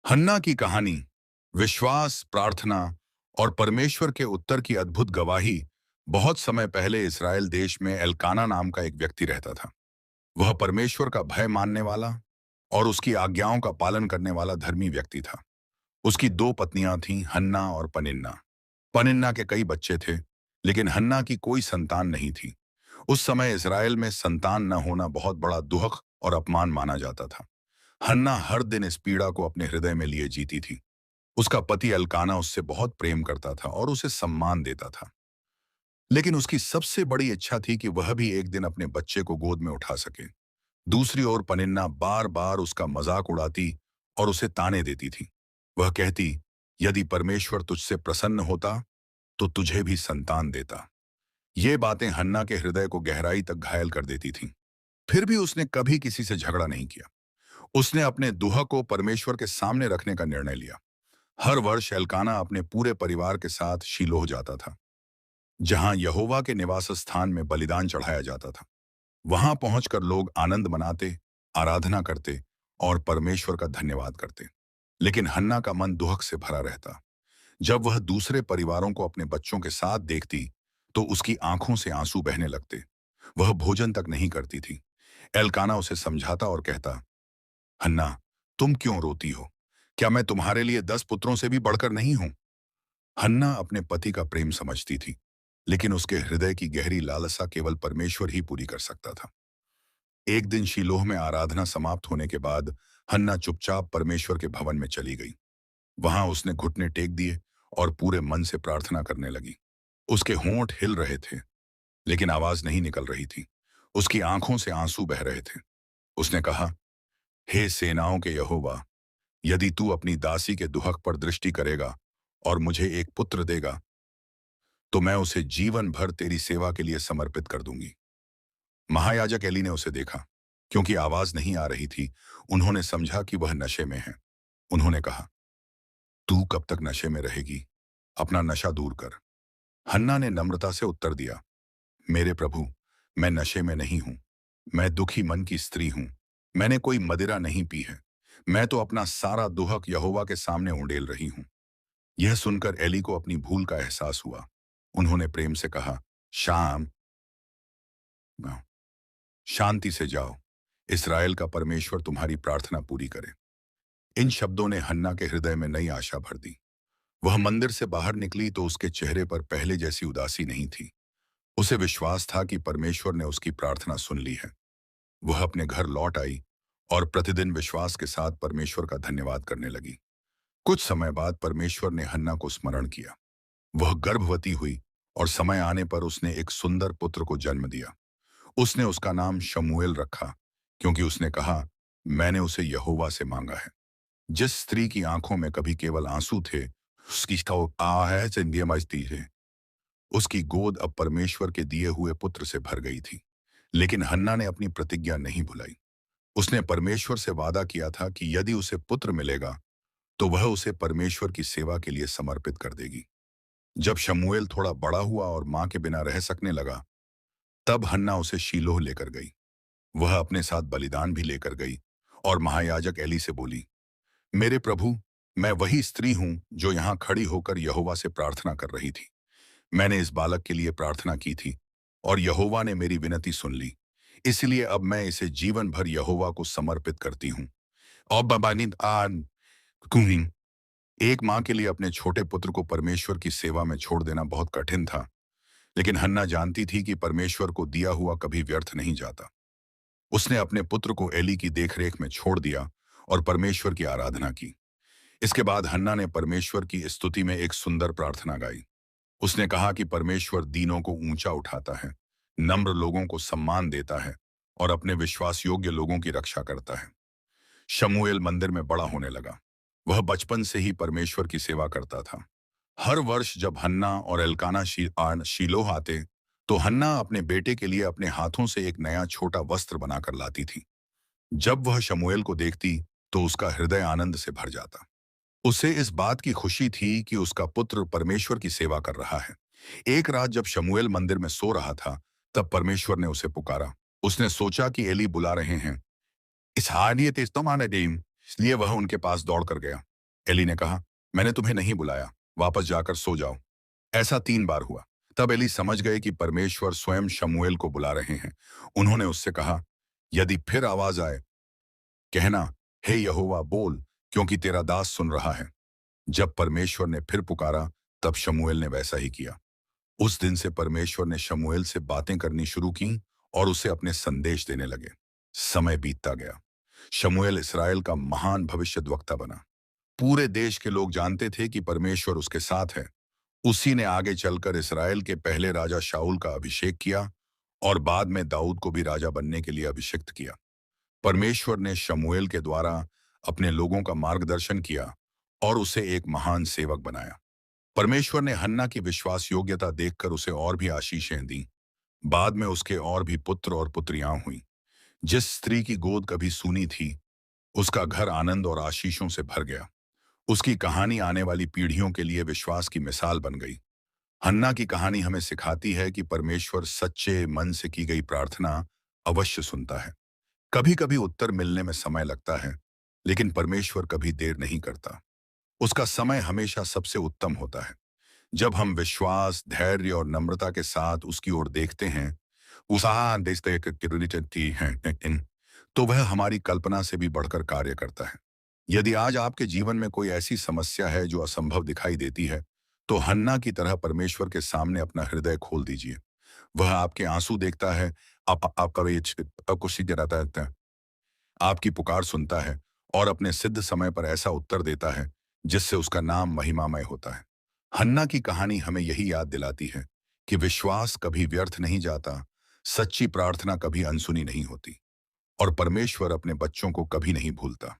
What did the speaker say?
हन्ना की कहानी विश्वास, प्रार्थना और परमेश्वर के उत्तर की अद्भुत गवाही। बहुत समय पहले इस्राएल देश में एल्काना नाम का एक व्यक्ति रहता था। वह परमेश्वर का भय मानने वाला और उसकी आज्ञाओं का पालन करने वाला धर्मी व्यक्ति था। उसकी दो पत्नियां थीं, हन्ना और पनिन्ना। पनिन्ना के कई बच्चे थे, लेकिन हन्ना की कोई संतान नहीं थी। उस समय इस्राएल में संतान न होना बहुत बड़ा दुख और अपमान माना जाता था। हन्ना हर दिन इस पीड़ा को अपने हृदय में लिए जीती थी। उसका पति अल्काना उससे बहुत प्रेम करता था और उसे सम्मान देता था, लेकिन उसकी सबसे बड़ी इच्छा थी कि वह भी एक दिन अपने बच्चे को गोद में उठा सके। दूसरी ओर पनिन्ना बार बार उसका मजाक उड़ाती और उसे ताने देती थी। वह कहती, यदि परमेश्वर तुझसे प्रसन्न होता तो तुझे भी संतान देता। ये बातें हन्ना के हृदय को गहराई तक घायल कर देती थीं। फिर भी उसने कभी किसी से झगड़ा नहीं किया। उसने अपने दुहा को परमेश्वर के सामने रखने का निर्णय लिया। हर वर्ष एल्काना अपने पूरे परिवार के साथ शीलोह जाता था, जहां यहोवा के निवास स्थान में बलिदान चढ़ाया जाता था। वहां पहुंचकर लोग आनंद मनाते, आराधना करते और परमेश्वर का धन्यवाद करते। लेकिन हन्ना का मन दुख से भरा रहता। जब वह दूसरे परिवारों को अपने बच्चों के साथ देखती, तो उसकी आंखों से आंसू बहने लगते। वह भोजन तक नहीं करती थी। एल्काना उसे समझाता और कहता, हन्ना, तुम क्यों रोती हो? क्या मैं तुम्हारे लिए 10 पुत्रों से भी बढ़कर नहीं हूं? हन्ना अपने पति का प्रेम समझती थी, लेकिन उसके हृदय की गहरी लालसा केवल परमेश्वर ही पूरी कर सकता था। एक दिन शीलोह में आराधना समाप्त होने के बाद हन्ना चुपचाप परमेश्वर के भवन में चली गई। वहां उसने घुटने टेक दिए और पूरे मन से प्रार्थना करने लगी। उसके होंठ हिल रहे थे, लेकिन आवाज नहीं निकल रही थी। उसकी आंखों से आंसू बह रहे थे। उसने कहा, हे सेनाओं के यहोवा, यदि तू अपनी दासी के दुहक पर दृष्टि करेगा और मुझे एक पुत्र देगा, तो मैं उसे जीवन भर तेरी सेवा के लिए समर्पित कर दूंगी। महायाजक एली ने उसे देखा। क्योंकि आवाज नहीं आ रही थी, उन्होंने समझा कि वह नशे में है। उन्होंने कहा, तू कब तक नशे में रहेगी? अपना नशा दूर कर। हन्ना ने नम्रता से उत्तर दिया, मेरे प्रभु, मैं नशे में नहीं हूं। मैं दुखी मन की स्त्री हूं। मैंने कोई मदिरा नहीं पी है। मैं तो अपना सारा दुहक यहोवा के सामने उंडेल रही हूं। यह सुनकर एली को अपनी भूल का एहसास हुआ। उन्होंने प्रेम से कहा, शाम शांति से जाओ। इस्राएल का परमेश्वर तुम्हारी प्रार्थना पूरी करे। इन शब्दों ने हन्ना के हृदय में नई आशा भर दी। वह मंदिर से बाहर निकली तो उसके चेहरे पर पहले जैसी उदासी नहीं थी। उसे विश्वास था कि परमेश्वर ने उसकी प्रार्थना सुन ली है। वह अपने घर लौट आई और प्रतिदिन विश्वास के साथ परमेश्वर का धन्यवाद करने लगी। कुछ समय बाद परमेश्वर ने हन्ना को स्मरण किया। वह गर्भवती हुई और समय आने पर उसने एक सुंदर पुत्र को जन्म दिया। उसने उसका नाम शमूएल रखा, क्योंकि उसने कहा, मैंने उसे यहोवा से मांगा है। जिस स्त्री की आंखों में कभी केवल आंसू थे, उसकी तो आहे चिंदिया मचती है। उसकी गोद अब परमेश्वर के दिए हुए पुत्र से भर गई थी। लेकिन हन्ना ने अपनी प्रतिज्ञा नहीं भुलाई। उसने परमेश्वर से वादा किया था कि यदि उसे पुत्र मिलेगा, तो वह उसे परमेश्वर की सेवा के लिए समर्पित कर देगी। जब शमूएल थोड़ा बड़ा हुआ और मां के बिना रह सकने लगा, तब हन्ना उसे शीलोह लेकर गई। वह अपने साथ बलिदान भी लेकर गई और महायाजक एली से बोली, मेरे प्रभु, मैं वही स्त्री हूं जो यहां खड़ी होकर यहोवा से प्रार्थना कर रही थी। मैंने इस बालक के लिए प्रार्थना की थी और यहोवा ने मेरी विनती सुन ली। इसलिए अब मैं इसे जीवन भर यहोवा को समर्पित करती हूँ। और बबानिद आन कुहिन। एक माँ के लिए अपने छोटे पुत्र को परमेश्वर की सेवा में छोड़ देना बहुत कठिन था, लेकिन हन्ना जानती थी कि परमेश्वर को दिया हुआ कभी व्यर्थ नहीं जाता। उसने अपने पुत्र को एली की देखरेख में छोड़ दिया और परमेश्वर की आराधना की। इसके बाद हन्ना ने परमेश्वर की स्तुति में एक सुंदर प्रार्थना गाई। उसने कहा कि परमेश्वर दीनों को ऊंचा उठाता है, नम्र लोगों को सम्मान देता है और अपने विश्वास योग्य लोगों की रक्षा करता है। शमूएल मंदिर में बड़ा होने लगा। वह बचपन से ही परमेश्वर की सेवा करता था। हर वर्ष जब हन्ना और एल्काना शीलोह आते, तो हन्ना अपने बेटे के लिए अपने हाथों से एक नया छोटा वस्त्र बनाकर लाती थी। जब वह शमूएल को देखती, तो उसका हृदय आनंद से भर जाता। उसे इस बात की खुशी थी कि उसका पुत्र परमेश्वर की सेवा कर रहा है। एक रात जब शमूएल मंदिर में सो रहा था, तब परमेश्वर ने उसे पुकारा। उसने सोचा कि एली बुला रहे हैं, इस हानियत इस्तेमाल इसलिए वह उनके पास दौड़ कर गया। एली ने कहा, मैंने तुम्हें नहीं बुलाया, वापस जाकर सो जाओ। ऐसा 3 बार हुआ। तब एली समझ गए कि परमेश्वर स्वयं शमूएल को बुला रहे हैं। उन्होंने उससे कहा, यदि फिर आवाज आए, कहना, हे यहोवा बोल, क्योंकि तेरा दास सुन रहा है। जब परमेश्वर ने फिर पुकारा, तब शमूएल ने वैसा ही किया। उस दिन से परमेश्वर ने शमूएल से बातें करनी शुरू की और उसे अपने संदेश देने लगे। समय बीतता गया। शमूएल इसराइल का महान भविष्यद्वक्ता बना। पूरे देश के लोग जानते थे कि परमेश्वर उसके साथ है। उसी ने आगे चलकर इसराइल के पहले राजा शाऊल का अभिषेक किया और बाद में दाऊद को भी राजा बनने के लिए अभिषिक्त किया। परमेश्वर ने शमूएल के द्वारा अपने लोगों का मार्गदर्शन किया और उसे एक महान सेवक बनाया। परमेश्वर ने हन्ना की विश्वास योग्यता देखकर उसे और भी आशीषें दी। बाद में उसके और भी पुत्र और पुत्रियां हुई। जिस स्त्री की गोद कभी सूनी थी, उसका घर आनंद और आशीषों से भर गया। उसकी कहानी आने वाली पीढ़ियों के लिए विश्वास की मिसाल बन गई। हन्ना की कहानी हमें सिखाती है कि परमेश्वर सच्चे मन से की गई प्रार्थना अवश्य सुनता है। कभी कभी उत्तर मिलने में समय लगता है, लेकिन परमेश्वर कभी देर नहीं करता। उसका समय हमेशा सबसे उत्तम होता है। जब हम विश्वास, धैर्य और नम्रता के साथ उसकी ओर देखते हैं, उत्साह देखते हैं, तो वह हमारी कल्पना से भी बढ़कर कार्य करता है। यदि आज आपके जीवन में कोई ऐसी समस्या है जो असंभव दिखाई देती है, तो हन्ना की तरह परमेश्वर के सामने अपना हृदय खोल दीजिए। वह आपके आंसू देखता है, आपका आपको सीधे रहता है, आपकी पुकार सुनता है और अपने सिद्ध समय पर ऐसा उत्तर देता है जिससे उसका नाम महिमामय होता है। हन्ना की कहानी हमें यही याद दिलाती है कि विश्वास कभी व्यर्थ नहीं जाता, सच्ची प्रार्थना कभी अनसुनी नहीं होती और परमेश्वर अपने बच्चों को कभी नहीं भूलता।